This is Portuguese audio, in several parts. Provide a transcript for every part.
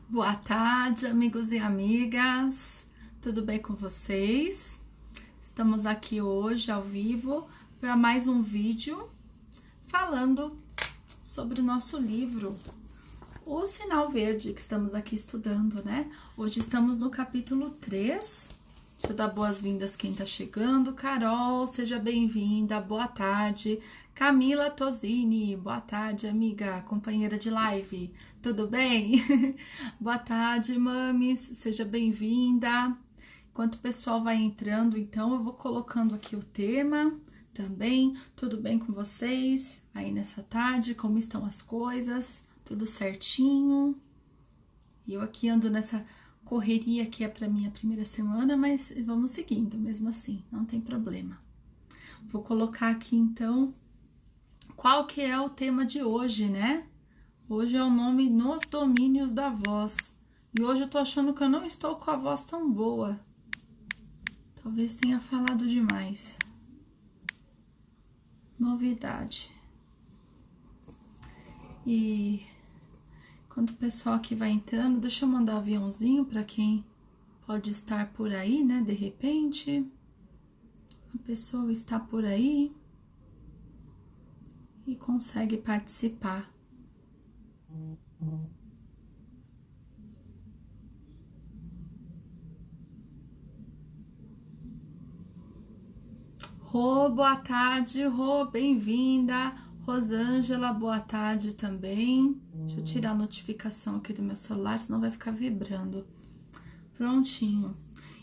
Boa tarde, amigos e amigas. Tudo bem com vocês? Estamos aqui hoje ao vivo para mais um vídeo falando sobre o nosso livro, O Sinal Verde, que estamos aqui estudando, né? Hoje estamos no capítulo 3. Deixa eu dar boas-vindas quem tá chegando. Carol, seja bem-vinda. Boa tarde. Camila Tosini, boa tarde, amiga, companheira de live. Tudo bem? Boa tarde, mames. Seja bem-vinda. Enquanto o pessoal vai entrando, então, eu vou colocando aqui o tema também. Tudo bem com vocês aí nessa tarde? Como estão as coisas? Tudo certinho? E eu aqui ando nessa correria que é para minha primeira semana, mas vamos seguindo mesmo assim, não tem problema. Vou colocar aqui então qual que é o tema de hoje, né? Hoje é o nome Nos Domínios da Voz. E hoje eu tô achando que eu não estou com a voz tão boa. Talvez tenha falado demais. Novidade. E enquanto o pessoal aqui vai entrando, deixa eu mandar um aviãozinho para quem pode estar por aí, né? De repente, a pessoa está por aí e consegue participar. Rô, boa tarde, Rô, bem-vinda. Rosângela, boa tarde também. Deixa eu tirar a notificação aqui do meu celular, senão vai ficar vibrando. Prontinho.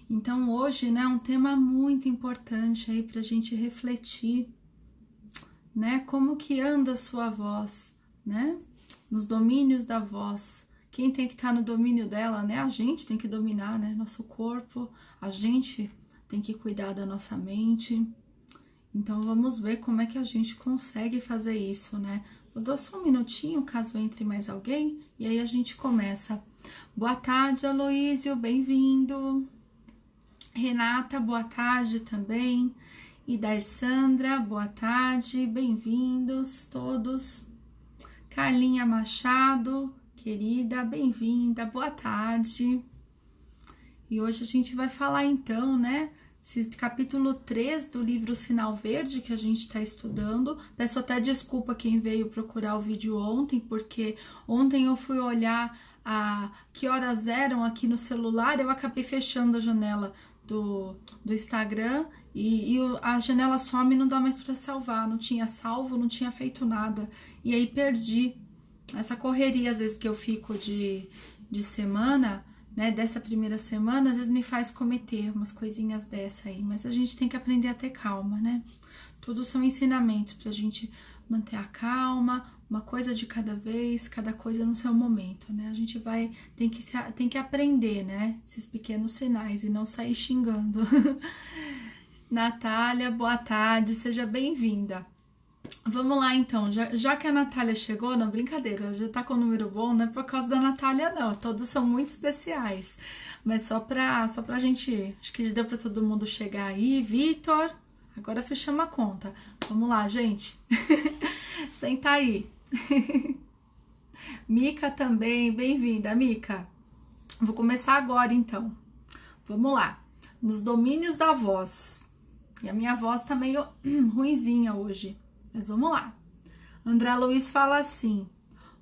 Então, hoje, né, um tema muito importante aí pra gente refletir, né? Como que anda a sua voz, né? Nos domínios da voz. Quem tem que estar no domínio dela, né? A gente tem que dominar, né? Nosso corpo, a gente tem que cuidar da nossa mente. Então, vamos ver como é que a gente consegue fazer isso, né? Eu dou só um minutinho, caso entre mais alguém, e aí a gente começa. Boa tarde, Aloísio, bem-vindo. Renata, boa tarde também. E Darsandra, boa tarde, bem-vindos todos. Carlinha Machado, querida, bem-vinda, boa tarde. E hoje a gente vai falar então, né? Esse capítulo 3 do livro Sinal Verde que a gente está estudando. Peço até desculpa quem veio procurar o vídeo ontem, porque ontem eu fui olhar que horas eram aqui no celular, eu acabei fechando a janela do Instagram e a janela some e não dá mais para salvar. Não tinha salvo, não tinha feito nada. E aí perdi essa correria, às vezes, que eu fico de semana, né, dessa primeira semana, às vezes me faz cometer umas coisinhas dessa aí, mas a gente tem que aprender a ter calma, né? Tudo são ensinamentos pra gente manter a calma, uma coisa de cada vez, cada coisa no seu momento, né? A gente tem que aprender, né, esses pequenos sinais e não sair xingando. Natália, boa tarde, seja bem-vinda. Vamos lá então, já que a Natália chegou, não, brincadeira, já tá com o número bom, não é por causa da Natália não, todos são muito especiais, mas só pra gente, acho que deu pra todo mundo chegar aí. Vitor, agora fechamos a conta, vamos lá, gente, senta aí. Mica também, bem-vinda, Mica. Vou começar agora então, vamos lá, nos domínios da voz, e a minha voz tá meio ruinzinha hoje. Mas vamos lá. André Luiz fala assim: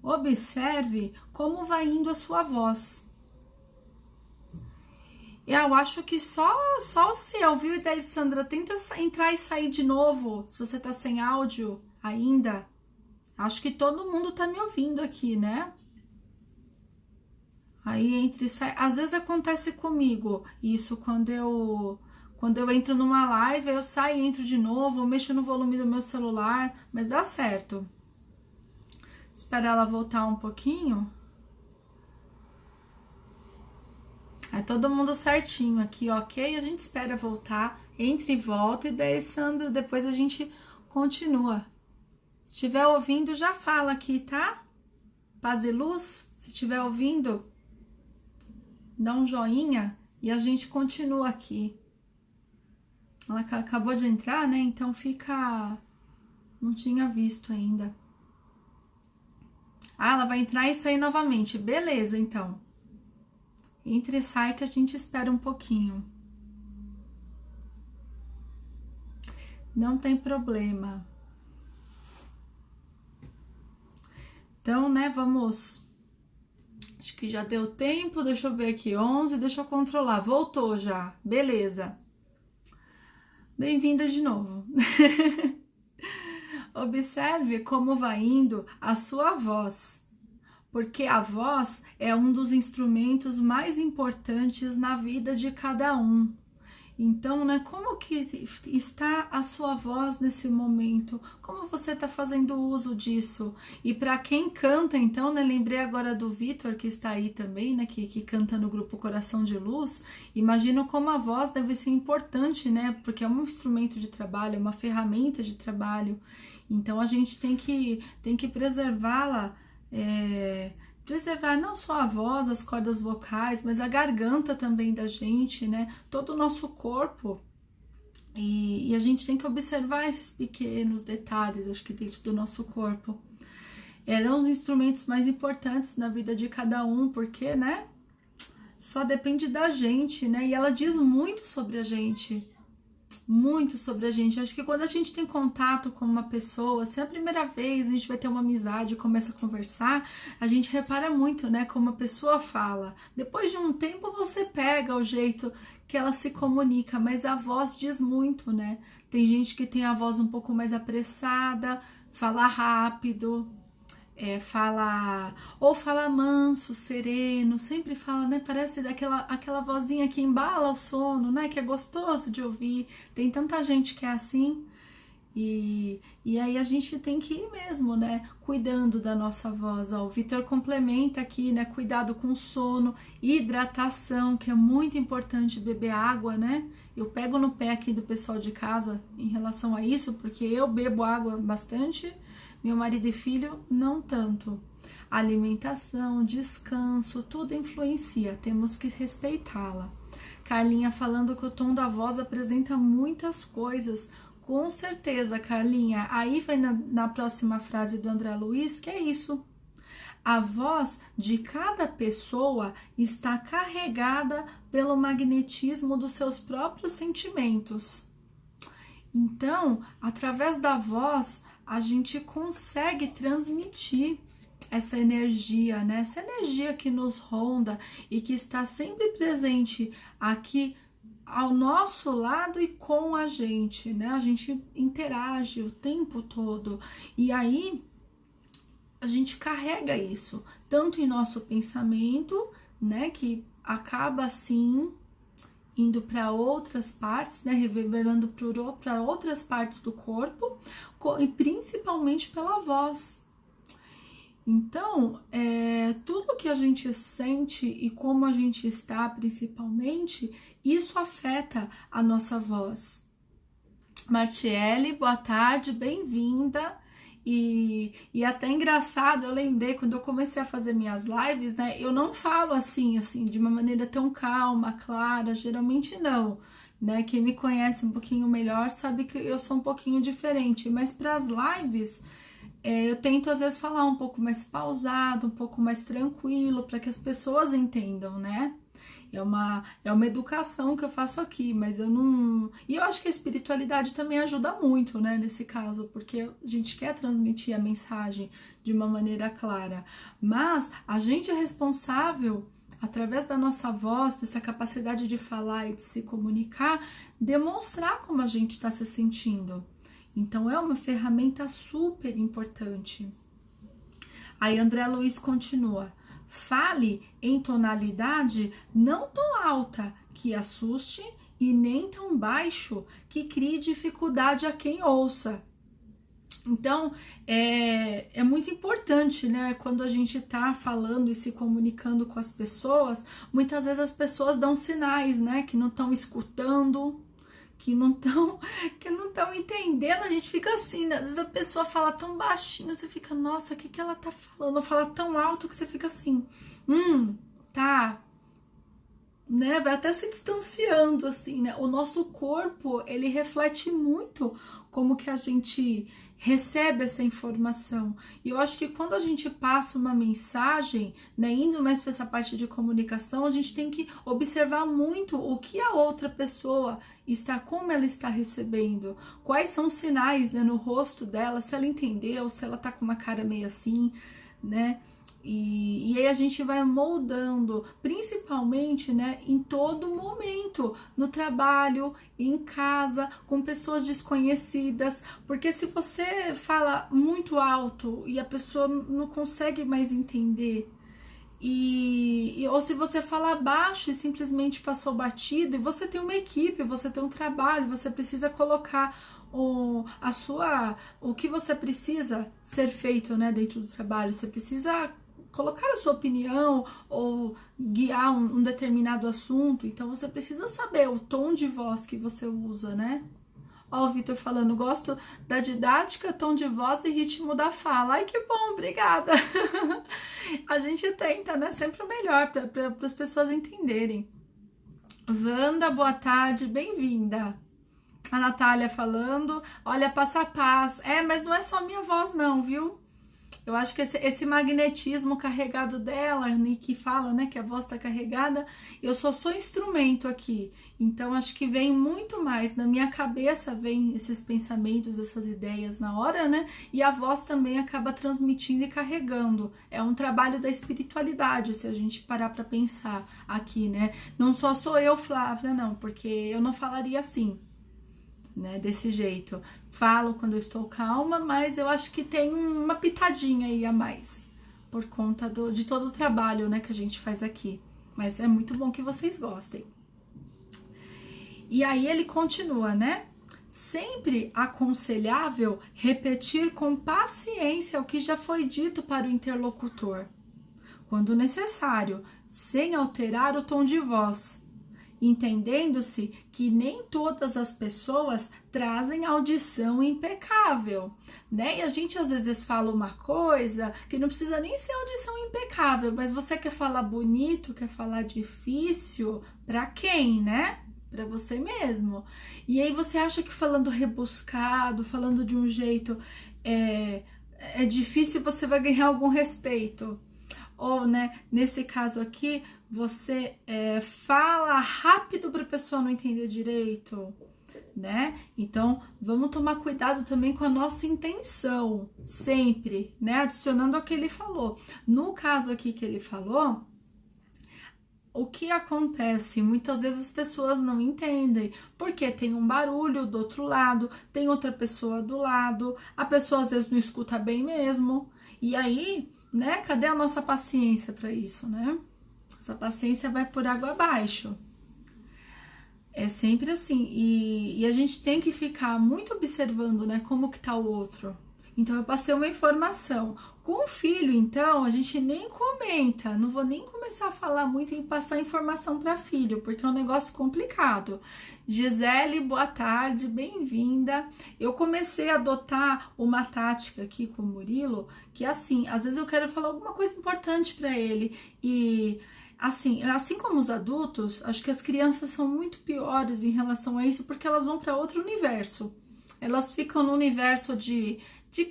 observe como vai indo a sua voz. Eu acho que só o seu, viu, Ideia Sandra? Tenta entrar e sair de novo, se você tá sem áudio ainda. Acho que todo mundo tá me ouvindo aqui, né? Aí entre e sai. Às vezes acontece comigo isso quando eu entro numa live, eu saio e entro de novo, eu mexo no volume do meu celular, mas dá certo. Esperar ela voltar um pouquinho. É todo mundo certinho aqui, ok? A gente espera voltar, entre e volta, e daí, Sandra, depois a gente continua. Se estiver ouvindo, já fala aqui, tá? Paz e luz, se estiver ouvindo, dá um joinha e a gente continua aqui. Ela acabou de entrar, né? Então fica... Não tinha visto ainda. Ah, ela vai entrar e sair novamente. Beleza, então. Entra e sai que a gente espera um pouquinho. Não tem problema. Então, né, vamos... Acho que já deu tempo, deixa eu ver aqui, 11, deixa eu controlar. Voltou já, beleza. Bem-vinda de novo. Observe como vai indo a sua voz, porque a voz é um dos instrumentos mais importantes na vida de cada um. Então, né, como que está a sua voz nesse momento? Como você está fazendo uso disso? E para quem canta, então, né, lembrei agora do Vitor, que está aí também, né, que canta no grupo Coração de Luz. Imagino como a voz deve ser importante, né, porque é um instrumento de trabalho, é uma ferramenta de trabalho. Então, a gente tem que preservá-la, preservar não só a voz, as cordas vocais, mas a garganta também da gente, né? Todo o nosso corpo. E a gente tem que observar esses pequenos detalhes, acho que dentro do nosso corpo. Ela é um dos instrumentos mais importantes na vida de cada um, porque, né? Só depende da gente, né? E ela diz muito sobre a gente. Muito sobre a gente. Acho que quando a gente tem contato com uma pessoa, se é a primeira vez a gente vai ter uma amizade e começa a conversar, a gente repara muito, né, como a pessoa fala. Depois de um tempo você pega o jeito que ela se comunica, mas a voz diz muito, né? Tem gente que tem a voz um pouco mais apressada, fala rápido, fala manso, sereno, sempre fala, né? Parece aquela vozinha que embala o sono, né? Que é gostoso de ouvir. Tem tanta gente que é assim. E aí a gente tem que ir mesmo, né? Cuidando da nossa voz. Ó, o Vitor complementa aqui, né? Cuidado com o sono, hidratação, que é muito importante beber água, né? Eu pego no pé aqui do pessoal de casa em relação a isso, porque eu bebo água bastante. Meu marido e filho, não tanto. Alimentação, descanso, tudo influencia, temos que respeitá-la. Carlinha falando que o tom da voz apresenta muitas coisas. Com certeza, Carlinha. Aí vai na próxima frase do André Luiz, que é isso. A voz de cada pessoa está carregada pelo magnetismo dos seus próprios sentimentos. Então, através da voz, a gente consegue transmitir essa energia, né? Essa energia que nos ronda e que está sempre presente aqui ao nosso lado e com a gente, né? A gente interage o tempo todo e aí a gente carrega isso tanto em nosso pensamento, né? Que acaba assim indo para outras partes, né, reverberando para outras partes do corpo, e principalmente pela voz. Então, tudo que a gente sente e como a gente está, principalmente, isso afeta a nossa voz. Martiele, boa tarde, bem-vinda. E até engraçado, eu lembrei quando eu comecei a fazer minhas lives, né? Eu não falo assim, de uma maneira tão calma, clara, geralmente não, né? Quem me conhece um pouquinho melhor sabe que eu sou um pouquinho diferente, mas para as lives eu tento às vezes falar um pouco mais pausado, um pouco mais tranquilo, para que as pessoas entendam, né? É uma educação que eu faço aqui, mas eu não... E eu acho que a espiritualidade também ajuda muito, né, nesse caso, porque a gente quer transmitir a mensagem de uma maneira clara. Mas a gente é responsável, através da nossa voz, dessa capacidade de falar e de se comunicar, demonstrar como a gente está se sentindo. Então, é uma ferramenta super importante. Aí, André Luiz continua. Fale em tonalidade não tão alta que assuste e nem tão baixo que crie dificuldade a quem ouça. Então, é muito importante, né? Quando a gente tá falando e se comunicando com as pessoas, muitas vezes as pessoas dão sinais, né? Que não estão escutando, que não estão entendendo, a gente fica assim, né? Às vezes a pessoa fala tão baixinho, você fica, nossa, o que ela tá falando? Fala tão alto que você fica assim, tá, né? Vai até se distanciando, assim, né? O nosso corpo, ele reflete muito como que a gente recebe essa informação. E eu acho que quando a gente passa uma mensagem, né, indo mais para essa parte de comunicação, a gente tem que observar muito o que a outra pessoa está, como ela está recebendo, quais são os sinais, né, no rosto dela, se ela entendeu, se ela tá com uma cara meio assim, né? E aí a gente vai moldando, principalmente, né, em todo momento, no trabalho, em casa, com pessoas desconhecidas, porque se você fala muito alto e a pessoa não consegue mais entender, ou se você fala baixo e simplesmente passou batido, e você tem uma equipe, você tem um trabalho, você precisa colocar o que você precisa ser feito, né, dentro do trabalho, você precisa colocar a sua opinião ou guiar um determinado assunto, então você precisa saber o tom de voz que você usa, né? Ó, o Vitor falando, gosto da didática, tom de voz e ritmo da fala. Ai, que bom, obrigada. A gente tenta, né? Sempre o melhor para as pessoas entenderem. Wanda, boa tarde, bem-vinda. A Natália falando, olha, passa a paz. Mas não é só minha voz não, viu? Eu acho que esse magnetismo carregado dela, que fala, né, que a voz tá carregada, eu só sou instrumento aqui. Então, acho que vem muito mais, na minha cabeça vem esses pensamentos, essas ideias na hora, né, e a voz também acaba transmitindo e carregando. É um trabalho da espiritualidade, se a gente parar pra pensar aqui, né. Não só sou eu, Flávia, não, porque eu não falaria assim, né, desse jeito. Falo quando eu estou calma, mas eu acho que tem uma pitadinha aí a mais, por conta de todo o trabalho, né, que a gente faz aqui. Mas é muito bom que vocês gostem. E aí ele continua, né? Sempre aconselhável repetir com paciência o que já foi dito para o interlocutor, quando necessário, sem alterar o tom de voz, entendendo-se que nem todas as pessoas trazem audição impecável, né? E a gente às vezes fala uma coisa que não precisa nem ser audição impecável, mas você quer falar bonito, quer falar difícil, para quem, né? Para você mesmo. E aí você acha que falando rebuscado, falando de um jeito é difícil, você vai ganhar algum respeito. Ou, né, nesse caso aqui, você fala rápido para a pessoa não entender direito, né? Então, vamos tomar cuidado também com a nossa intenção, sempre, né? Adicionando ao que ele falou. No caso aqui que ele falou, o que acontece? Muitas vezes as pessoas não entendem, porque tem um barulho do outro lado, tem outra pessoa do lado, a pessoa às vezes não escuta bem mesmo, e aí, né, cadê a nossa paciência para isso, né? Essa paciência vai por água abaixo. É sempre assim, e a gente tem que ficar muito observando, né, como que tá o outro. Então, eu passei uma informação. Com o filho, então, a gente nem comenta. Não vou nem começar a falar muito em passar informação para filho, porque é um negócio complicado. Gisele, boa tarde, bem-vinda. Eu comecei a adotar uma tática aqui com o Murilo, que assim, às vezes eu quero falar alguma coisa importante para ele. E assim como os adultos, acho que as crianças são muito piores em relação a isso, porque elas vão para outro universo. Elas ficam no universo de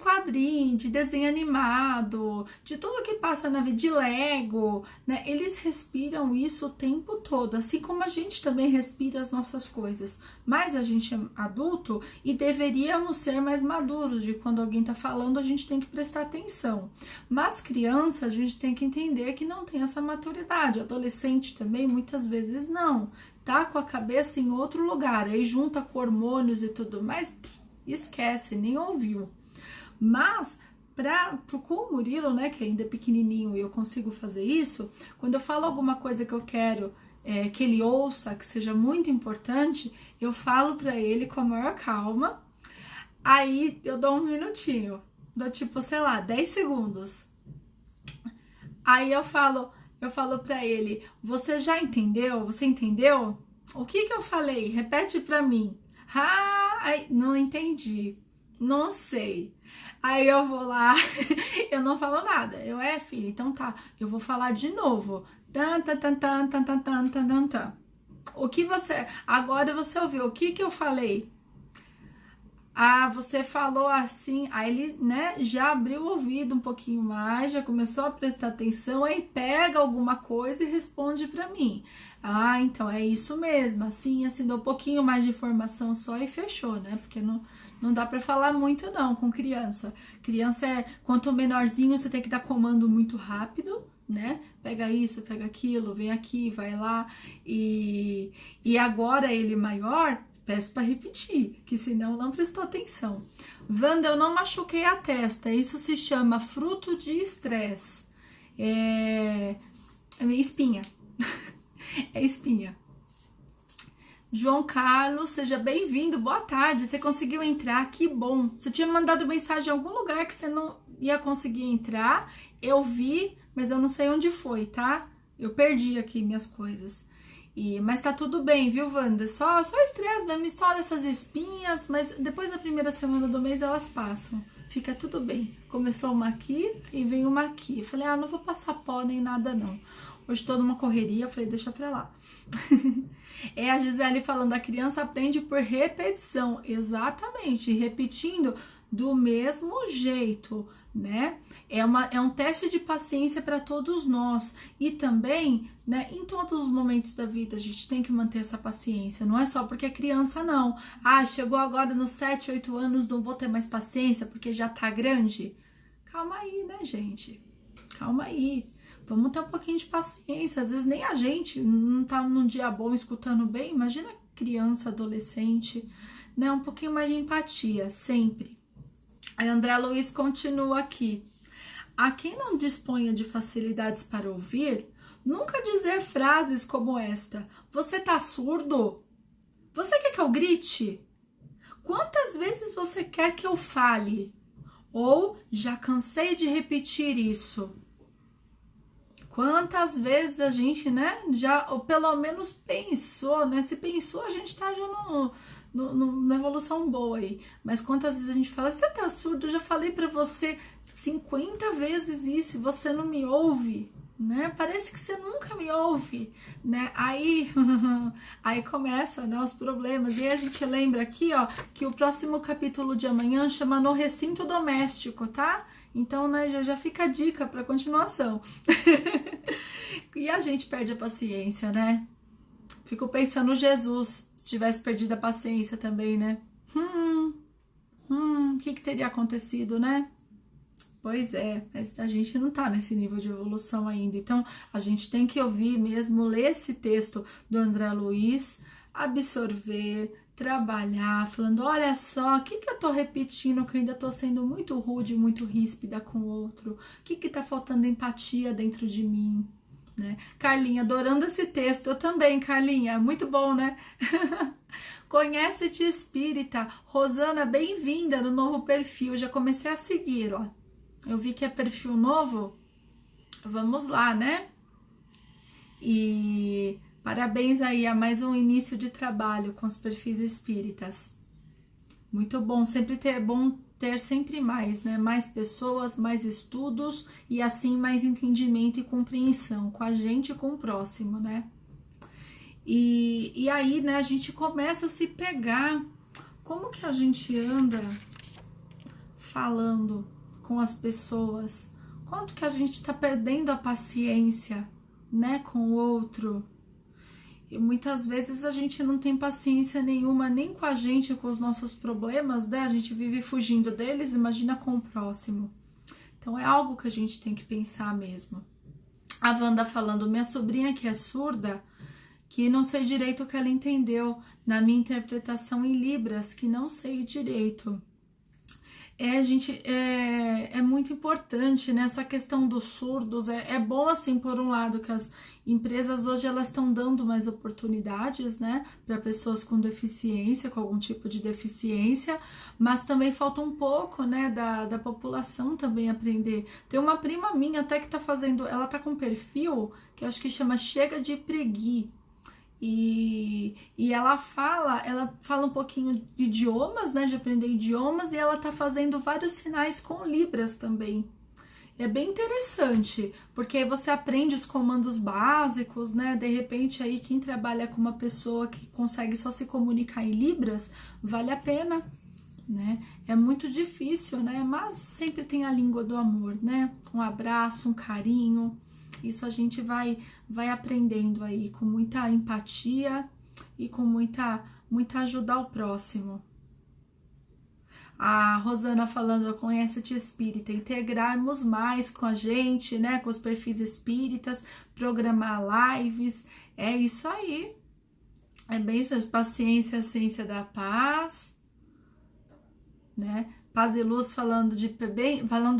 quadrinho, de desenho animado, de tudo que passa na vida, de Lego, né? Eles respiram isso o tempo todo, assim como a gente também respira as nossas coisas. Mas a gente é adulto e deveríamos ser mais maduros, de quando alguém tá falando a gente tem que prestar atenção. Mas criança a gente tem que entender que não tem essa maturidade. Adolescente também muitas vezes não. Tá com a cabeça em outro lugar, aí junta com hormônios e tudo mais, esquece, nem ouviu. Mas, com o Murilo, né, que ainda é pequenininho e eu consigo fazer isso, quando eu falo alguma coisa que eu quero que ele ouça, que seja muito importante, eu falo pra ele com a maior calma, aí eu dou um minutinho, dou tipo, sei lá, 10 segundos. Aí eu falo pra ele, você já entendeu? Você entendeu? O que eu falei? Repete pra mim. Não entendi. Não sei. Aí eu vou lá, eu não falo nada. Filho, então tá, eu vou falar de novo. O que agora você ouviu, o que eu falei? Ah, você falou assim, aí ele, né, já abriu o ouvido um pouquinho mais, já começou a prestar atenção, aí pega alguma coisa e responde para mim. Ah, então é isso mesmo, assim, deu um pouquinho mais de informação só e fechou, né? Porque não dá para falar muito não com criança. Criança quanto menorzinho, você tem que dar comando muito rápido, né? Pega isso, pega aquilo, vem aqui, vai lá. E agora ele maior, peço para repetir, que senão não prestou atenção. Wanda, eu não machuquei a testa. Isso se chama fruto de estresse. É espinha. É espinha. João Carlos, seja bem-vindo. Boa tarde. Você conseguiu entrar? Que bom. Você tinha mandado mensagem em algum lugar que você não ia conseguir entrar. Eu vi, mas eu não sei onde foi, tá? Eu perdi aqui minhas coisas. Mas tá tudo bem, viu, Wanda? Só estresse mesmo, estoura essas espinhas, mas depois da primeira semana do mês elas passam. Fica tudo bem. Começou uma aqui e vem uma aqui. Eu falei, não vou passar pó nem nada, não. Hoje toda uma correria, eu falei, deixa pra lá. É a Gisele falando, a criança aprende por repetição. Exatamente, repetindo do mesmo jeito, né? É um teste de paciência para todos nós. E também, né, em todos os momentos da vida, a gente tem que manter essa paciência. Não é só porque é criança, não. Chegou agora nos 7, 8 anos, não vou ter mais paciência porque já tá grande. Calma aí, né, gente? Calma aí. Vamos ter um pouquinho de paciência. Às vezes nem a gente não tá num dia bom escutando bem. Imagina criança, adolescente, né? Um pouquinho mais de empatia, sempre. A André Luiz continua aqui. A quem não disponha de facilidades para ouvir, nunca dizer frases como esta. Você tá surdo? Você quer que eu grite? Quantas vezes você quer que eu fale? Ou já cansei de repetir isso? Quantas vezes a gente, né, já, ou pelo menos pensou, né? Se pensou, a gente tá já numa evolução boa aí. Mas quantas vezes a gente fala, você tá surdo? Eu já falei pra você 50 vezes isso e você não me ouve, né? Parece que você nunca me ouve, né? Aí começa, né, os problemas. E aí a gente lembra aqui, ó, que o próximo capítulo de amanhã chama No Recinto Doméstico, tá? Então, né, já fica a dica para continuação. E a gente perde a paciência, né? Fico pensando Jesus, se tivesse perdido a paciência também, né? O que teria acontecido, né? Pois é, mas a gente não tá nesse nível de evolução ainda. Então, a gente tem que ouvir mesmo, ler esse texto do André Luiz, absorver, trabalhar, falando, olha só, o que eu tô repetindo, que eu ainda tô sendo muito rude, muito ríspida com o outro? O que tá faltando empatia dentro de mim? Né? Carlinha, adorando esse texto. Eu também, Carlinha, muito bom, né? Conhece-te espírita. Rosana, bem-vinda no novo perfil. Já comecei a segui-la. Eu vi que é perfil novo. Vamos lá, né? E parabéns aí a mais um início de trabalho com os perfis espíritas. Muito bom, é bom ter sempre mais, né? Mais pessoas, mais estudos e assim mais entendimento e compreensão com a gente e com o próximo, né? E aí, né, a gente começa a se pegar. Como que a gente anda falando com as pessoas? Quanto que a gente tá perdendo a paciência, né, com o outro? E muitas vezes a gente não tem paciência nenhuma nem com a gente, com os nossos problemas, né? A gente vive fugindo deles, imagina com o próximo. Então é algo que a gente tem que pensar mesmo. A Wanda falando, minha sobrinha que é surda, que não sei direito o que ela entendeu na minha interpretação em Libras, que não sei direito. Gente, é muito importante nessa questão dos surdos. É bom, assim, por um lado, que as empresas hoje elas estão dando mais oportunidades, né, para pessoas com deficiência, com algum tipo de deficiência, mas também falta um pouco, né, da população também aprender. Tem uma prima minha até que tá fazendo, ela tá com um perfil que eu acho que chama Chega de Pregui. E ela fala um pouquinho de idiomas, né, de aprender idiomas, e ela tá fazendo vários sinais com Libras também. É bem interessante, porque aí você aprende os comandos básicos, né, de repente aí quem trabalha com uma pessoa que consegue só se comunicar em Libras, vale a pena, né? É muito difícil, né? Mas sempre tem a língua do amor, né? Um abraço, um carinho. Isso a gente vai aprendendo aí com muita empatia e com muita ajuda ao próximo. A Rosana falando, conhece a Tia Espírita, integrarmos mais com a gente, né? Com os perfis espíritas, programar lives, é isso aí. É bem isso, paciência, a ciência da paz, né? Paz e Luz falando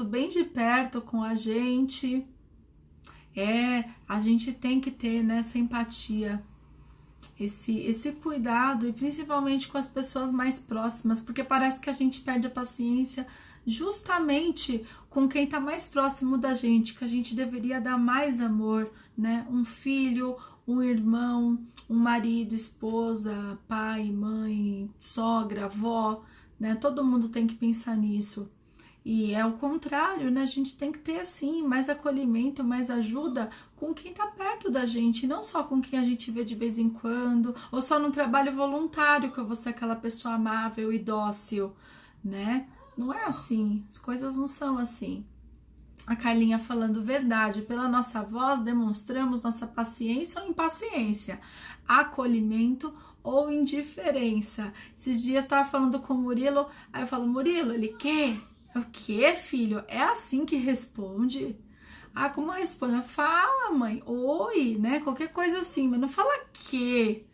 bem de perto com a gente. A gente tem que ter, né, essa empatia, esse cuidado, e principalmente com as pessoas mais próximas, porque parece que a gente perde a paciência justamente com quem tá mais próximo da gente, que a gente deveria dar mais amor, né? Um filho, um irmão, um marido, esposa, pai, mãe, sogra, avó, né? Todo mundo tem que pensar nisso. E é o contrário, né? A gente tem que ter, assim, mais acolhimento, mais ajuda com quem tá perto da gente, não só com quem a gente vê de vez em quando, ou só no trabalho voluntário, que eu vou ser aquela pessoa amável e dócil, né? Não é assim, as coisas não são assim. A Carlinha falando verdade, pela nossa voz demonstramos nossa paciência ou impaciência, acolhimento ou indiferença. Esses dias eu tava falando com o Murilo, aí eu falo, Murilo, ele quer? O que, filho? É assim que responde? Ah, como responde? Fala, mãe, oi, né? Qualquer coisa assim, mas não fala que,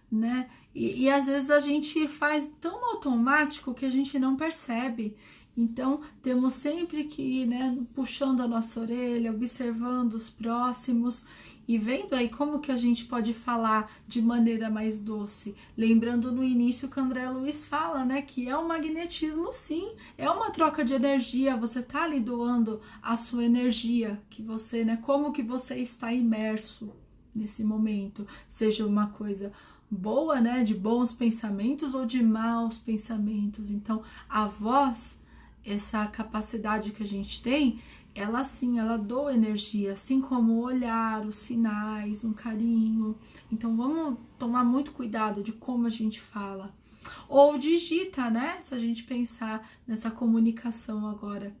né? E às vezes a gente faz tão automático que a gente não percebe. Então, temos sempre que ir, né, puxando a nossa orelha, observando os próximos e vendo aí como que a gente pode falar de maneira mais doce. Lembrando no início que o André Luiz fala, né, que é um magnetismo, sim, é uma troca de energia, você tá ali doando a sua energia, que você, né, como que você está imerso nesse momento, seja uma coisa boa, né, de bons pensamentos ou de maus pensamentos. Então, a voz, essa capacidade que a gente tem, ela sim, ela doa energia, assim como o olhar, os sinais, um carinho. Então vamos tomar muito cuidado de como a gente fala. Ou digita, né? Se a gente pensar nessa comunicação agora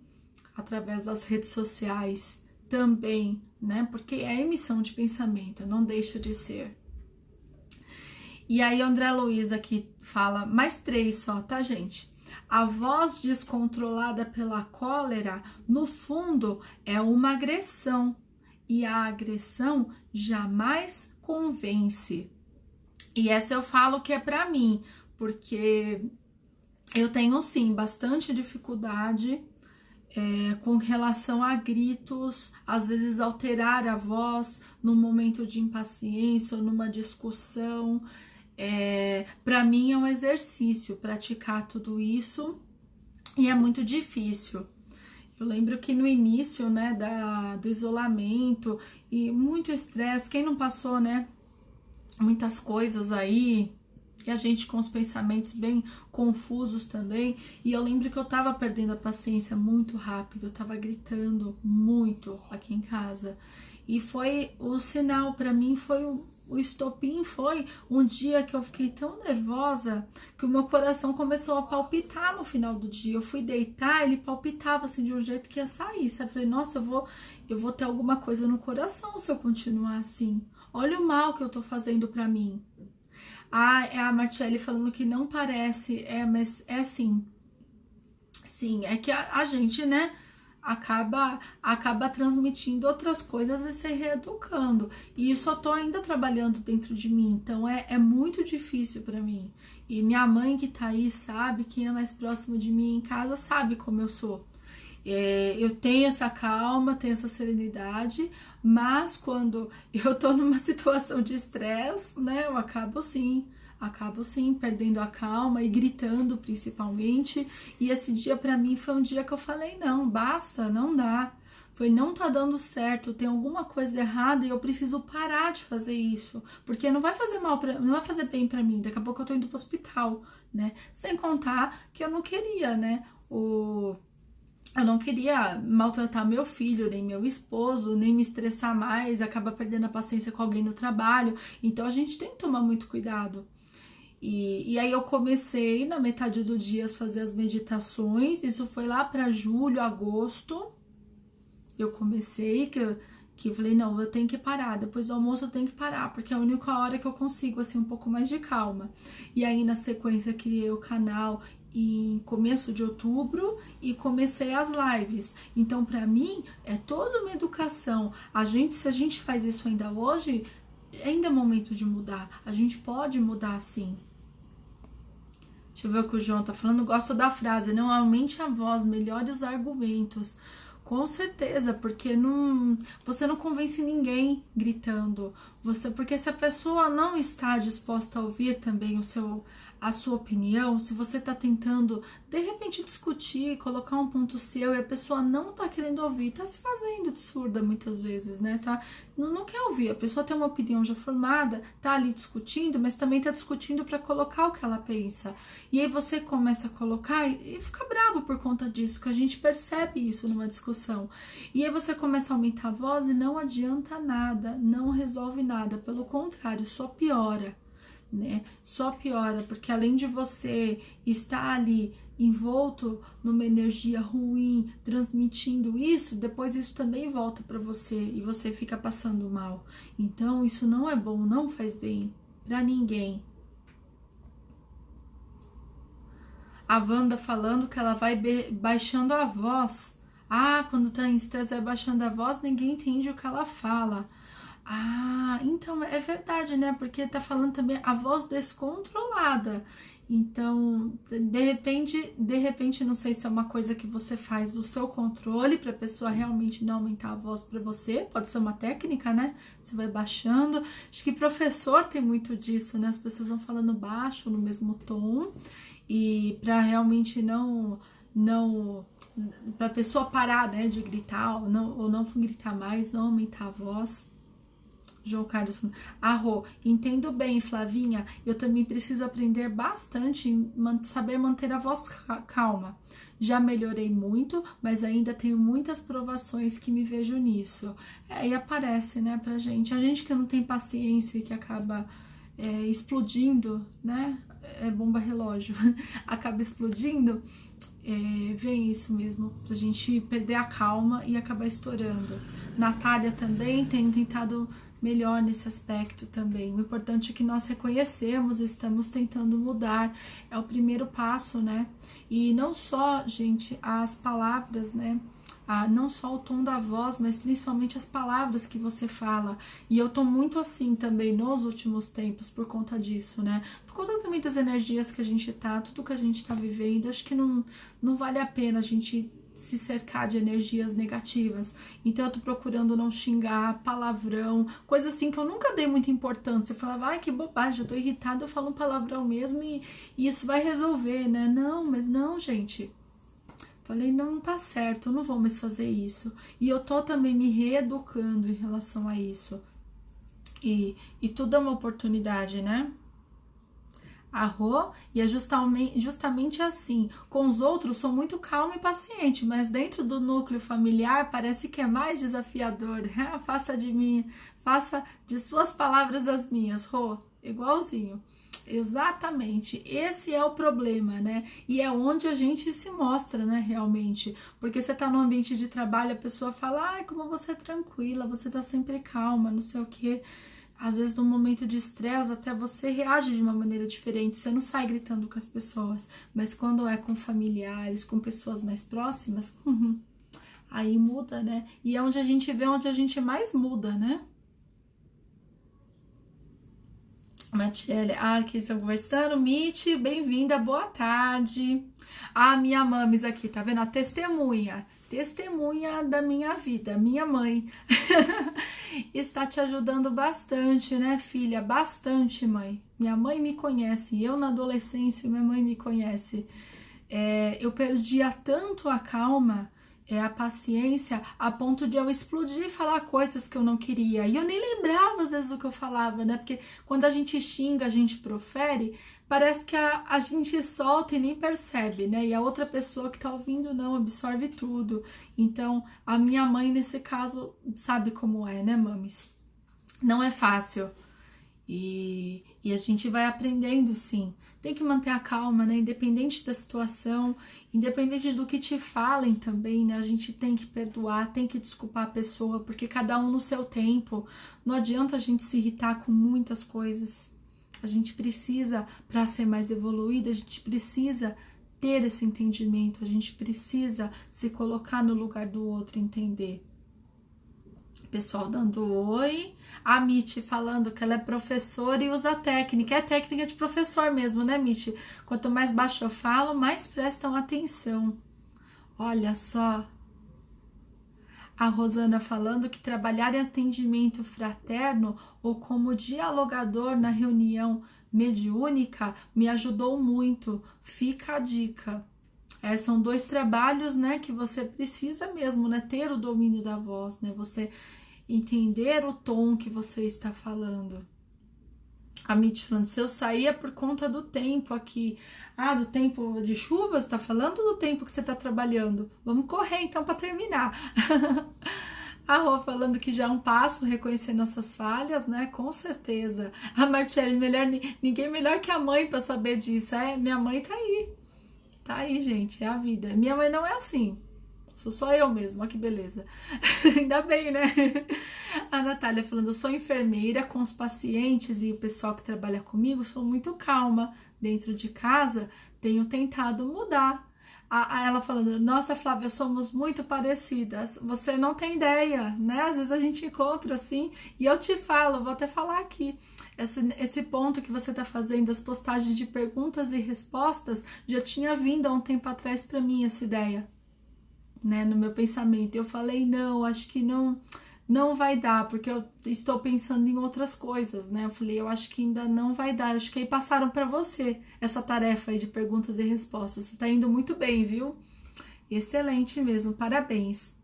através das redes sociais também, né? Porque é emissão de pensamento, não deixa de ser. E aí o André Luiz aqui fala, mais 3 só, tá, gente? A voz descontrolada pela cólera, no fundo, é uma agressão. E a agressão jamais convence. E essa eu falo que é pra mim, porque eu tenho, sim, bastante dificuldade com relação a gritos, às vezes alterar a voz num momento de impaciência ou numa discussão. Para mim é um exercício praticar tudo isso e é muito difícil. Eu lembro que no início, né, do isolamento e muito estresse, quem não passou, né, muitas coisas aí, e a gente com os pensamentos bem confusos também, e eu lembro que eu tava perdendo a paciência muito rápido, eu tava gritando muito aqui em casa, e foi o sinal para mim, foi o estopim, foi um dia que eu fiquei tão nervosa que o meu coração começou a palpitar no final do dia. Eu fui deitar, ele palpitava assim de um jeito que ia sair. Sabe? Eu falei, nossa, eu vou ter alguma coisa no coração se eu continuar assim. Olha o mal que eu tô fazendo pra mim. Ah, é a Martiele falando que não parece, mas é sim. Sim, é que a gente, né, acaba transmitindo outras coisas e se reeducando. E isso eu tô ainda trabalhando dentro de mim, então é muito difícil para mim. E minha mãe que tá aí sabe, quem é mais próximo de mim em casa sabe como eu sou. Eu tenho essa calma, tenho essa serenidade, mas quando eu tô numa situação de estresse, né, eu acabo sim perdendo a calma e gritando principalmente. E esse dia pra mim foi um dia que eu falei, não, basta, não dá. Foi, não tá dando certo, tem alguma coisa errada e eu preciso parar de fazer isso, porque não vai fazer não vai fazer bem pra mim. Daqui a pouco eu tô indo pro hospital, né? Sem contar que eu não queria, né? Eu não queria maltratar meu filho, nem meu esposo, nem me estressar mais, acaba perdendo a paciência com alguém no trabalho. Então a gente tem que tomar muito cuidado. E aí eu comecei na metade do dia a fazer as meditações, isso foi lá para julho, agosto, eu comecei, que eu falei, não, eu tenho que parar, depois do almoço eu tenho que parar, porque é a única hora que eu consigo, assim, um pouco mais de calma. E aí, na sequência, criei o canal em começo de outubro e comecei as lives. Então, para mim, é toda uma educação. Se a gente faz isso ainda hoje, ainda é momento de mudar. A gente pode mudar, sim. Deixa eu ver o que o João tá falando. Gosto da frase, não aumente a voz, melhore os argumentos. Com certeza, porque você não convence ninguém gritando. Porque se a pessoa não está disposta a ouvir também a sua opinião, se você está tentando de repente discutir, colocar um ponto seu e a pessoa não está querendo ouvir, está se fazendo de surda muitas vezes, né? Não quer ouvir. A pessoa tem uma opinião já formada, tá ali discutindo, mas também está discutindo para colocar o que ela pensa. E aí você começa a colocar e fica bravo por conta disso, que a gente percebe isso numa discussão. E aí você começa a aumentar a voz e não adianta nada, não resolve nada, pelo contrário, só piora, né? Só piora, porque além de você estar ali envolto numa energia ruim, transmitindo isso, depois isso também volta para você e você fica passando mal. Então isso não é bom, não faz bem para ninguém. A Wanda falando que ela vai baixando a voz. Ah, quando tá em estresse vai baixando a voz, ninguém entende o que ela fala. Ah, então é verdade, né? Porque tá falando também a voz descontrolada. Então, de repente, não sei se é uma coisa que você faz do seu controle para a pessoa realmente não aumentar a voz para você. Pode ser uma técnica, né? Você vai baixando. Acho que professor tem muito disso, né? As pessoas vão falando baixo no mesmo tom e para realmente não para a pessoa parar, né, de gritar ou não gritar mais, não aumentar a voz. João Carlos, entendo bem, Flavinha, eu também preciso aprender bastante em saber manter a voz calma. Já melhorei muito, mas ainda tenho muitas provações que me vejo nisso. E aparece, né, pra gente. A gente que não tem paciência e que acaba explodindo, né, bomba relógio, acaba explodindo, vem isso mesmo, pra gente perder a calma e acabar estourando. Natália também tem tentado melhor nesse aspecto também. O importante é que nós reconhecemos e estamos tentando mudar. É o primeiro passo, né? E não só, gente, as palavras, né? Não só o tom da voz, mas principalmente as palavras que você fala. E eu tô muito assim também nos últimos tempos por conta disso, né? Por conta também das energias que a gente tá, tudo que a gente tá vivendo. Acho que não vale a pena a gente se cercar de energias negativas. Então eu tô procurando não xingar, palavrão, coisa assim que eu nunca dei muita importância. Eu falava, ai, que bobagem, eu tô irritada, eu falo um palavrão mesmo e isso vai resolver, né? Não, mas não, gente. Falei, não tá certo, eu não vou mais fazer isso. E eu tô também me reeducando em relação a isso. E tudo é uma oportunidade, né? E é justamente assim. Com os outros sou muito calma e paciente, mas dentro do núcleo familiar parece que é mais desafiador. Faça de suas palavras as minhas, Rô, igualzinho. Exatamente, esse é o problema, né? E é onde a gente se mostra, né, realmente. Porque você tá no ambiente de trabalho, a pessoa fala, ai, como você é tranquila, você tá sempre calma, não sei o quê. Às vezes, num momento de estresse, até você reage de uma maneira diferente. Você não sai gritando com as pessoas. Mas quando é com familiares, com pessoas mais próximas, aí muda, né? E é onde a gente vê onde a gente mais muda, né? Matiele, aqui estão conversando. Mitch, bem-vinda, boa tarde. Minha mames aqui, tá vendo? A testemunha da minha vida, minha mãe. Está te ajudando bastante, né, filha? Bastante, mãe. Minha mãe me conhece, eu na adolescência, minha mãe me conhece. Eu perdia tanto a calma, a paciência, a ponto de eu explodir e falar coisas que eu não queria. E eu nem lembrava, às vezes, do que eu falava, né? Porque quando a gente xinga, a gente profere, parece que a gente solta e nem percebe, né? E a outra pessoa que tá ouvindo não absorve tudo. Então, a minha mãe, nesse caso, sabe como é, né, mames? Não é fácil. E a gente vai aprendendo, sim. Tem que manter a calma, né? Independente da situação, independente do que te falem também, né? A gente tem que perdoar, tem que desculpar a pessoa, porque cada um no seu tempo. Não adianta a gente se irritar com muitas coisas. A gente precisa, para ser mais evoluída, a gente precisa ter esse entendimento, a gente precisa se colocar no lugar do outro, entender. Pessoal dando oi, a Mitty falando que ela é professora e usa técnica, é técnica de professor mesmo, né, Mitty? Quanto mais baixo eu falo, mais prestam atenção. Olha só, a Rosana falando que trabalhar em atendimento fraterno ou como dialogador na reunião mediúnica me ajudou muito, fica a dica. São 2 trabalhos, né, que você precisa mesmo, né, ter o domínio da voz, né, você entender o tom que você está falando. A Mitty falando, se eu saía por conta do tempo aqui. Ah, do tempo de chuva, você tá falando do tempo que você tá trabalhando? Vamos correr então para terminar. A Rô falando que já é um passo reconhecer nossas falhas, né? Com certeza. A Marcele, ninguém melhor que a mãe para saber disso. Minha mãe tá aí. Tá aí, gente, é a vida. Minha mãe não é assim. Sou só eu mesmo, olha que beleza. Ainda bem, né? A Natália falando, eu sou enfermeira com os pacientes e o pessoal que trabalha comigo, sou muito calma dentro de casa, tenho tentado mudar. Ela falando, nossa, Flávia, somos muito parecidas, você não tem ideia, né? Às vezes a gente encontra assim, e eu te falo, vou até falar aqui, esse ponto que você tá fazendo, as postagens de perguntas e respostas, já tinha vindo há um tempo atrás para mim essa ideia. Né, no meu pensamento, eu falei, não, acho que não vai dar, porque eu estou pensando em outras coisas, né, eu falei, eu acho que ainda não vai dar, acho que aí passaram para você essa tarefa aí de perguntas e respostas, você tá indo muito bem, viu, excelente mesmo, parabéns.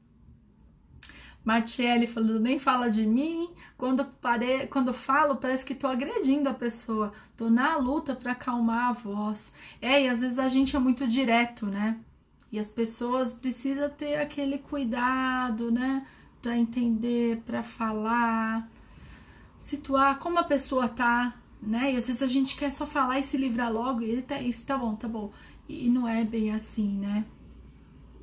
Martiele falando, nem fala de mim, quando falo parece que tô agredindo a pessoa, tô na luta para acalmar a voz, e às vezes a gente é muito direto, né, e as pessoas precisam ter aquele cuidado, né? Para entender, para falar, situar como a pessoa tá, né? E às vezes a gente quer só falar e se livrar logo, e isso tá bom, tá bom. E não é bem assim, né?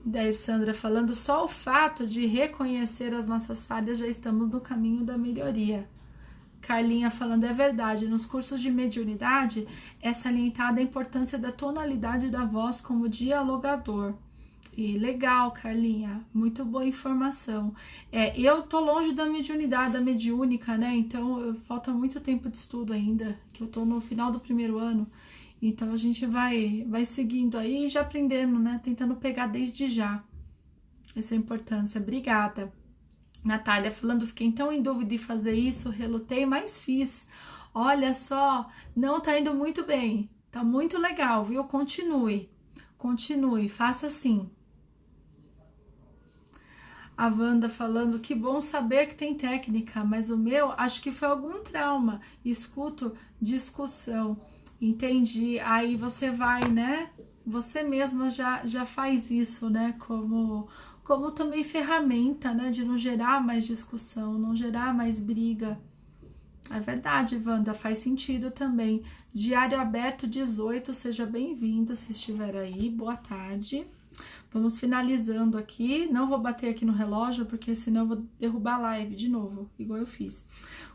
Da Sandra falando, só o fato de reconhecer as nossas falhas já estamos no caminho da melhoria. Carlinha falando, é verdade, nos cursos de mediunidade é salientada a importância da tonalidade da voz como dialogador. E legal, Carlinha, muito boa informação. Eu tô longe da mediunidade, da mediúnica, né? Então falta muito tempo de estudo ainda, que eu tô no final do 1º ano. Então a gente vai seguindo aí e já aprendendo, né? Tentando pegar desde já. Essa é a importância. Obrigada. Natália falando, fiquei tão em dúvida de fazer isso, relutei, mas fiz. Olha só, não tá indo muito bem, tá muito legal, viu? Continue, faça assim. A Wanda falando, que bom saber que tem técnica, mas o meu acho que foi algum trauma. Escuto discussão, entendi. Aí você vai, né? Você mesma já faz isso, né? Como também ferramenta, né, de não gerar mais discussão, não gerar mais briga. É verdade, Wanda, faz sentido também. Diário aberto 18, seja bem-vindo se estiver aí, boa tarde. Vamos finalizando aqui, não vou bater aqui no relógio, porque senão eu vou derrubar a live de novo, igual eu fiz.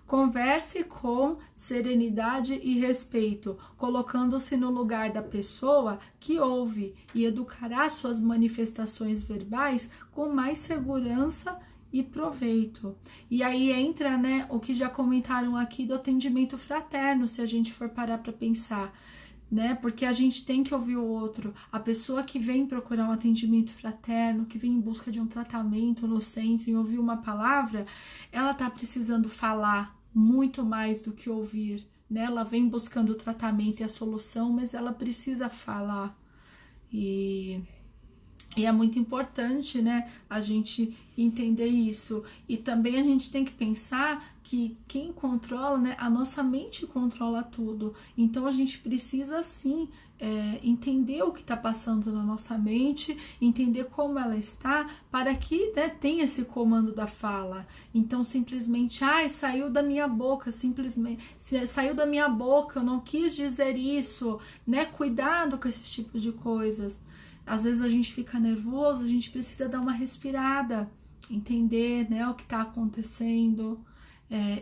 Converse com serenidade e respeito, colocando-se no lugar da pessoa que ouve e educará suas manifestações verbais com mais segurança e proveito. E aí entra, né, o que já comentaram aqui do atendimento fraterno, se a gente for parar para pensar, né? Porque a gente tem que ouvir o outro. A pessoa que vem procurar um atendimento fraterno, que vem em busca de um tratamento no centro e ouvir uma palavra, ela tá precisando falar muito mais do que ouvir, né? Ela vem buscando o tratamento e a solução, mas ela precisa falar. E E é muito importante, né, a gente entender isso. E também a gente tem que pensar que quem controla, né, a nossa mente controla tudo. Então a gente precisa, sim, entender o que está passando na nossa mente, entender como ela está, para que, né, tenha esse comando da fala. Então simplesmente, saiu da minha boca, simplesmente, saiu da minha boca, eu não quis dizer isso, né? Cuidado com esses tipos de coisas. Às vezes a gente fica nervoso, a gente precisa dar uma respirada, entender, né, o que está acontecendo,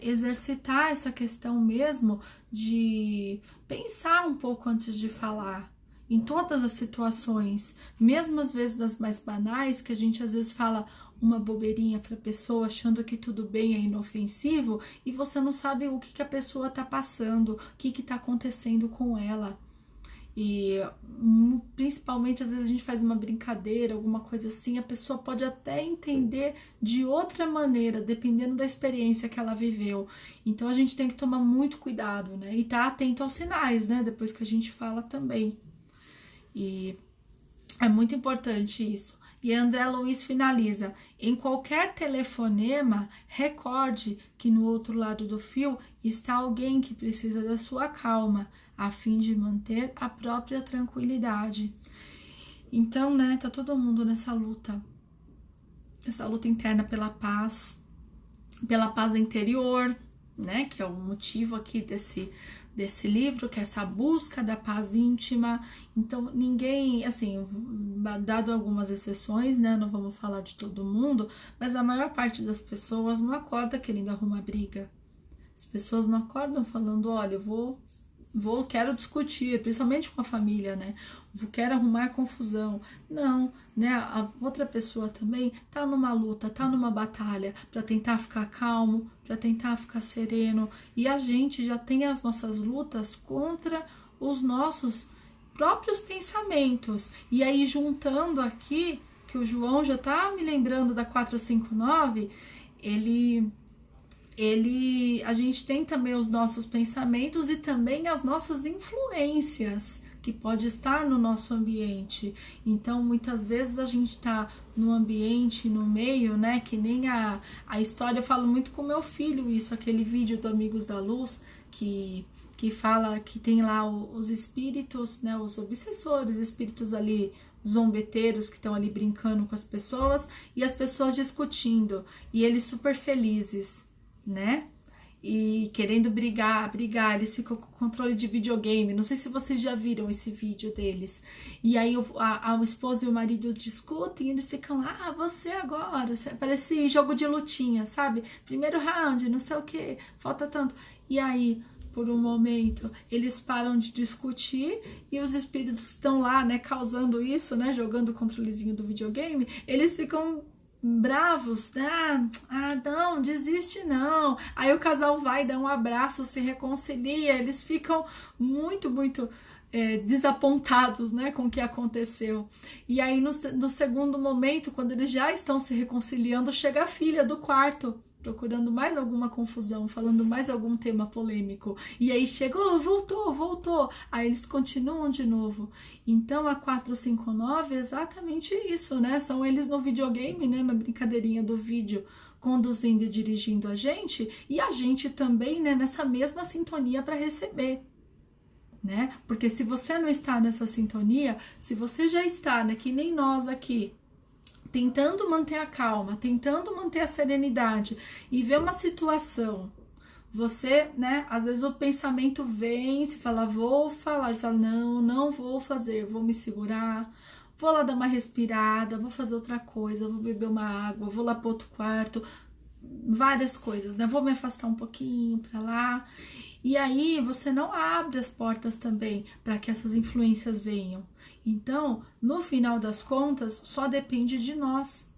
exercitar essa questão mesmo de pensar um pouco antes de falar, em todas as situações, mesmo às vezes das mais banais, que a gente às vezes fala uma bobeirinha para a pessoa achando que tudo bem, é inofensivo, e você não sabe o que a pessoa está passando, o que está acontecendo com ela. E principalmente às vezes a gente faz uma brincadeira, alguma coisa assim, a pessoa pode até entender de outra maneira, dependendo da experiência que ela viveu. Então a gente tem que tomar muito cuidado, né? E estar atento aos sinais, né? Depois que a gente fala também. E é muito importante isso. E André Luiz finaliza: em qualquer telefonema, recorde que no outro lado do fio está alguém que precisa da sua calma, a fim de manter a própria tranquilidade. Então, né, tá todo mundo nessa luta interna pela paz interior, né, que é o motivo aqui desse livro, que é essa busca da paz íntima. Então, ninguém, assim, dado algumas exceções, né, não vamos falar de todo mundo, mas a maior parte das pessoas não acorda querendo arrumar briga. As pessoas não acordam falando, olha, eu quero discutir, principalmente com a família, né? Quero arrumar confusão. Não, né? A outra pessoa também tá numa luta, tá numa batalha para tentar ficar calmo, para tentar ficar sereno. E a gente já tem as nossas lutas contra os nossos próprios pensamentos. E aí, juntando aqui, que o João já tá me lembrando da 459, a gente tem também os nossos pensamentos e também as nossas influências que pode estar no nosso ambiente. Então, muitas vezes a gente está no ambiente, no meio, né, que nem a história, eu falo muito com meu filho isso, aquele vídeo do Amigos da Luz, que fala que tem lá os espíritos, né, os obsessores, espíritos ali zombeteiros que estão ali brincando com as pessoas e as pessoas discutindo e eles super felizes, né? E querendo brigar, eles ficam com controle de videogame. Não sei se vocês já viram esse vídeo deles. E aí a esposa e o marido discutem e eles ficam lá, você agora. Parece jogo de lutinha, sabe? Primeiro round, não sei o que, falta tanto. E aí, por um momento, eles param de discutir e os espíritos estão lá, né, causando isso, né, jogando o controlezinho do videogame. Eles ficam bravos, né? Não, desiste não. Aí o casal vai dar um abraço, se reconcilia, eles ficam muito desapontados, né, com o que aconteceu. E aí no segundo momento, quando eles já estão se reconciliando, chega a filha do quarto procurando mais alguma confusão, falando mais algum tema polêmico. E aí chegou, voltou. Aí eles continuam de novo. Então a 459 é exatamente isso, né? São eles no videogame, né? Na brincadeirinha do vídeo, conduzindo e dirigindo a gente. E a gente também, né? Nessa mesma sintonia para receber. Né? Porque se você não está nessa sintonia, se você já está, né? Que nem nós aqui, tentando manter a calma, tentando manter a serenidade e ver uma situação, você, né, às vezes o pensamento vem, se fala, vou falar, você fala, não vou fazer, vou me segurar, vou lá dar uma respirada, vou fazer outra coisa, vou beber uma água, vou lá para outro quarto, várias coisas, né, vou me afastar um pouquinho para lá, e aí você não abre as portas também para que essas influências venham. Então, no final das contas, só depende de nós.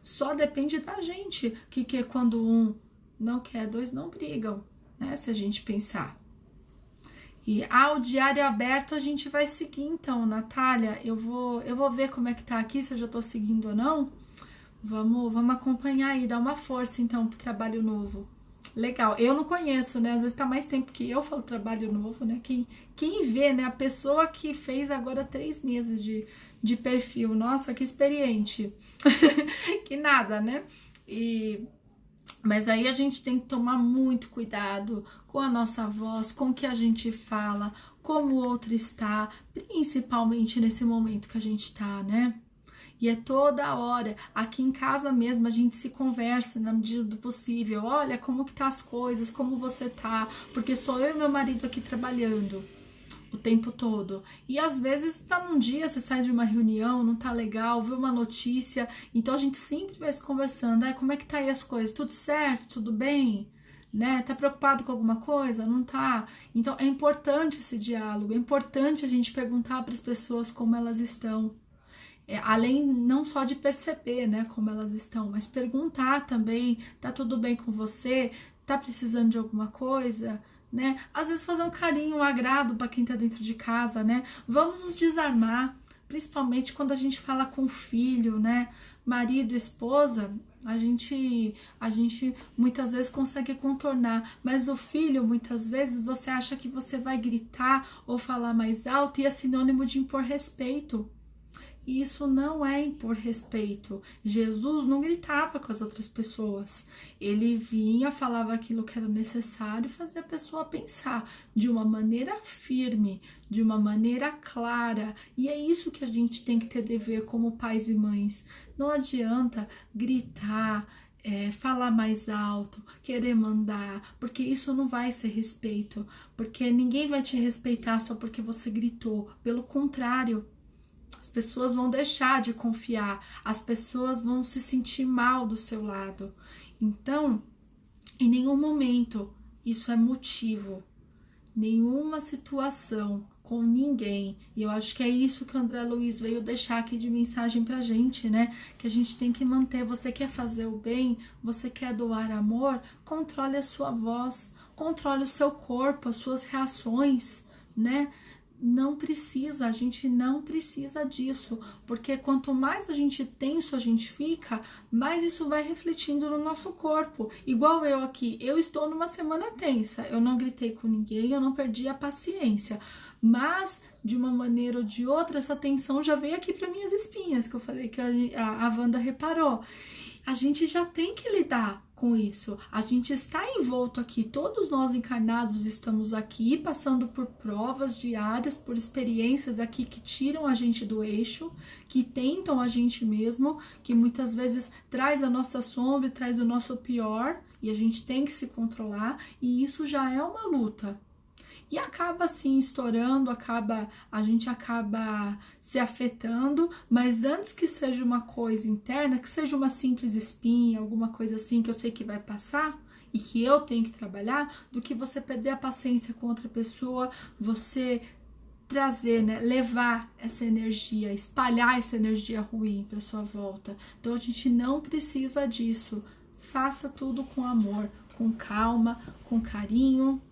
Só depende da gente. Que quando um não quer, dois não brigam, né? Se a gente pensar. E o diário aberto a gente vai seguir, então, Natália. Eu vou ver como é que tá aqui, se eu já tô seguindo ou não. Vamos acompanhar aí, dar uma força, então, pro trabalho novo. Legal. Eu não conheço, né? Às vezes tá mais tempo que eu falo trabalho novo, né? Quem vê, né? A pessoa que fez agora 3 meses de perfil. Nossa, que experiente. Que nada, né? Mas aí a gente tem que tomar muito cuidado com a nossa voz, com o que a gente fala, como o outro está, principalmente nesse momento que a gente tá, né? E é toda hora, aqui em casa mesmo, a gente se conversa na medida do possível. Olha, como que tá as coisas, como você tá, porque sou eu e meu marido aqui trabalhando o tempo todo. E às vezes tá num dia, você sai de uma reunião, não tá legal, viu uma notícia, então a gente sempre vai se conversando. Ai, como é que tá aí as coisas? Tudo certo? Tudo bem? Né? Tá preocupado com alguma coisa? Não tá? Então é importante esse diálogo, é importante a gente perguntar para as pessoas como elas estão. Além não só de perceber, né, como elas estão, mas perguntar também, tá tudo bem com você? Tá precisando de alguma coisa? Né? Às vezes fazer um carinho, um agrado para quem tá dentro de casa, né? Vamos nos desarmar, principalmente quando a gente fala com o filho, né? Marido, esposa, a gente muitas vezes consegue contornar, mas o filho, muitas vezes, você acha que você vai gritar ou falar mais alto e é sinônimo de impor respeito. E isso não é impor respeito. Jesus não gritava com as outras pessoas. Ele vinha, falava aquilo que era necessário e fazia a pessoa pensar de uma maneira firme, de uma maneira clara. E é isso que a gente tem que ter dever como pais e mães. Não adianta gritar, falar mais alto, querer mandar, porque isso não vai ser respeito. Porque ninguém vai te respeitar só porque você gritou. Pelo contrário, as pessoas vão deixar de confiar, as pessoas vão se sentir mal do seu lado. Então, em nenhum momento isso é motivo, nenhuma situação com ninguém. E eu acho que é isso que o André Luiz veio deixar aqui de mensagem pra gente, né? Que a gente tem que manter. Você quer fazer o bem? Você quer doar amor? Controle a sua voz, controle o seu corpo, as suas reações, né? Não precisa, a gente não precisa disso, porque quanto mais a gente tenso a gente fica, mais isso vai refletindo no nosso corpo. Igual eu aqui, eu estou numa semana tensa, eu não gritei com ninguém, eu não perdi a paciência, mas de uma maneira ou de outra essa tensão já veio aqui para minhas espinhas, que eu falei que a Wanda reparou. A gente já tem que lidar com isso. A gente está envolto aqui, todos nós encarnados estamos aqui, passando por provas diárias, por experiências aqui que tiram a gente do eixo, que tentam a gente mesmo, que muitas vezes traz a nossa sombra, traz o nosso pior, e a gente tem que se controlar, e isso já é uma luta. E acaba assim estourando, a gente acaba se afetando, mas antes que seja uma coisa interna, que seja uma simples espinha, alguma coisa assim que eu sei que vai passar e que eu tenho que trabalhar, do que você perder a paciência com outra pessoa, você trazer, né, levar essa energia, espalhar essa energia ruim para sua volta. Então a gente não precisa disso. Faça tudo com amor, com calma, com carinho.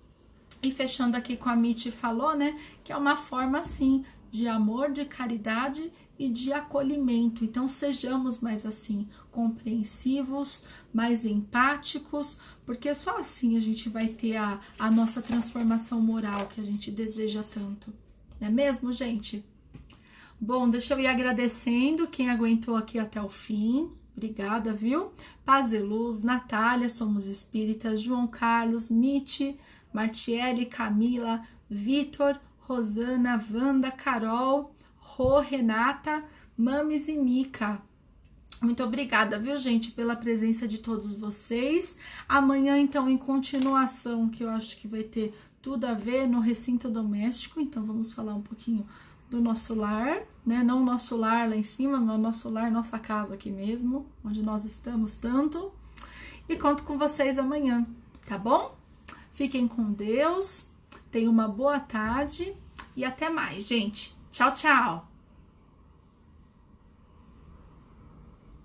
E fechando aqui com a Mitty falou, né, que é uma forma assim de amor, de caridade e de acolhimento. Então sejamos mais assim, compreensivos, mais empáticos, porque só assim a gente vai ter a nossa transformação moral que a gente deseja tanto. Não é mesmo, gente? Bom, deixa eu ir agradecendo quem aguentou aqui até o fim. Obrigada, viu? Paz e Luz, Natália, Somos Espíritas, João Carlos, Mitty, Martiele, Camila, Vitor, Rosana, Wanda, Carol, Rô, Renata, Mames e Mica. Muito obrigada, viu, gente, pela presença de todos vocês. Amanhã, então, em continuação, que eu acho que vai ter tudo a ver no recinto doméstico, então vamos falar um pouquinho do nosso lar, né? Não o nosso lar lá em cima, mas o nosso lar, nossa casa aqui mesmo, onde nós estamos tanto. E conto com vocês amanhã, tá bom? Fiquem com Deus, tenham uma boa tarde e até mais, gente. Tchau, tchau!